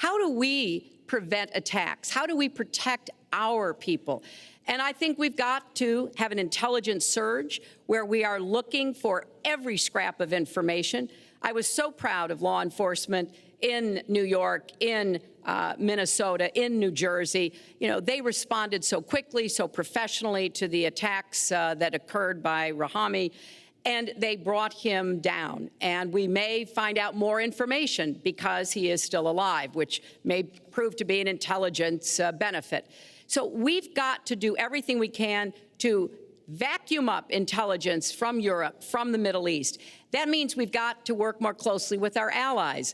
how do we prevent attacks? How do we protect our people? And I think we've got to have an intelligence surge where we are looking for every scrap of information. I was so proud of law enforcement in New York, in Minnesota, in New Jersey. You know, they responded so quickly, so professionally to the attacks that occurred by Rahami, and they brought him down. And we may find out more information because he is still alive, which may prove to be an intelligence benefit. So we've got to do everything we can to vacuum up intelligence from Europe, from the Middle East. That means we've got to work more closely with our allies.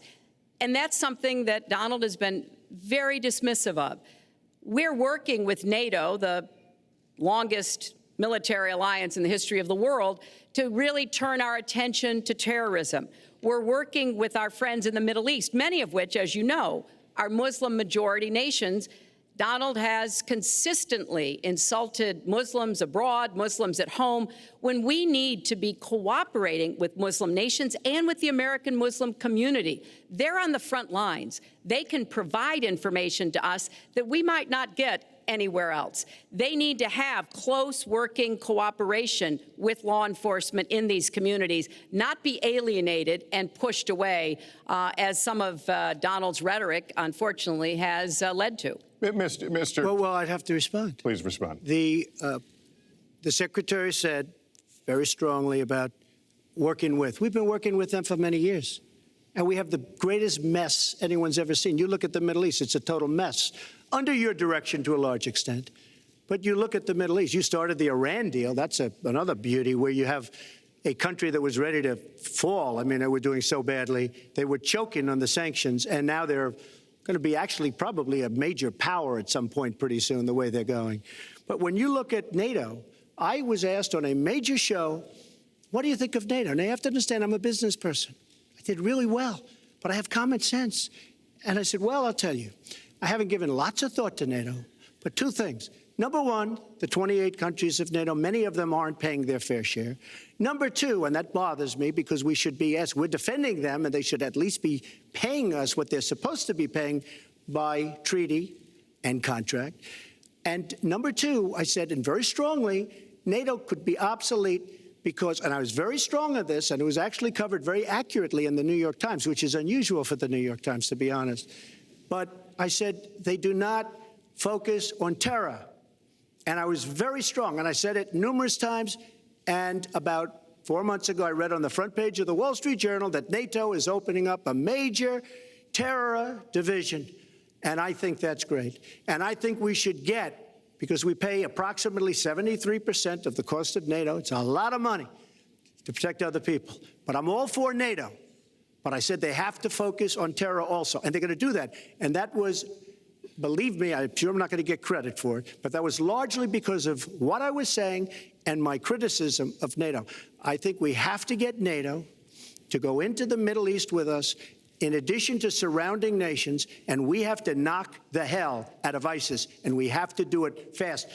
And that's something that Donald has been very dismissive of. We're working with NATO, the longest military alliance in the history of the world, to really turn our attention to terrorism. We're working with our friends in the Middle East, many of which, as you know, are Muslim-majority nations. Donald has consistently insulted Muslims abroad, Muslims at home, when we need to be cooperating with Muslim nations and with the American Muslim community. They're on the front lines. They can provide information to us that we might not get anywhere else. They need to have close working cooperation with law enforcement in these communities, not be alienated and pushed away, as some of Donald's rhetoric, unfortunately, has led to. Mr. Well, I'd have to respond. Please respond. The Secretary said very strongly about working with. We've been working with them for many years. And we have the greatest mess anyone's ever seen. You look at the Middle East, it's a total mess. Under your direction to a large extent. But you look at the Middle East. You started the Iran deal. That's another beauty where you have a country that was ready to fall. I mean, they were doing so badly. They were choking on the sanctions, and now they're going to be actually probably a major power at some point pretty soon, the way they're going. But when you look at NATO, I was asked on a major show, what do you think of NATO? Now, you have to understand, I'm a business person. I did really well, but I have common sense. And I said, well, I'll tell you, I haven't given lots of thought to NATO, but two things. Number one, the 28 countries of NATO, many of them aren't paying their fair share. Number two, and that bothers me because we should be, yes, we're defending them, and they should at least be paying us what they're supposed to be paying by treaty and contract. And number two, I said, and very strongly, NATO could be obsolete because, and I was very strong on this, and it was actually covered very accurately in the New York Times, which is unusual for the New York Times, to be honest. But I said they do not focus on terror. And I was very strong, and I said it numerous times. And about 4 months ago, I read on the front page of the Wall Street Journal that NATO is opening up a major terror division. And I think that's great. And I think we should get, because we pay approximately 73% of the cost of NATO. It's a lot of money to protect other people. But I'm all for NATO. But I said they have to focus on terror also. And they're going to do that. And that was, believe me, I'm sure I'm not going to get credit for it, but that was largely because of what I was saying and my criticism of NATO. I think we have to get NATO to go into the Middle East with us, in addition to surrounding nations, and we have to knock the hell out of ISIS, and we have to do it fast.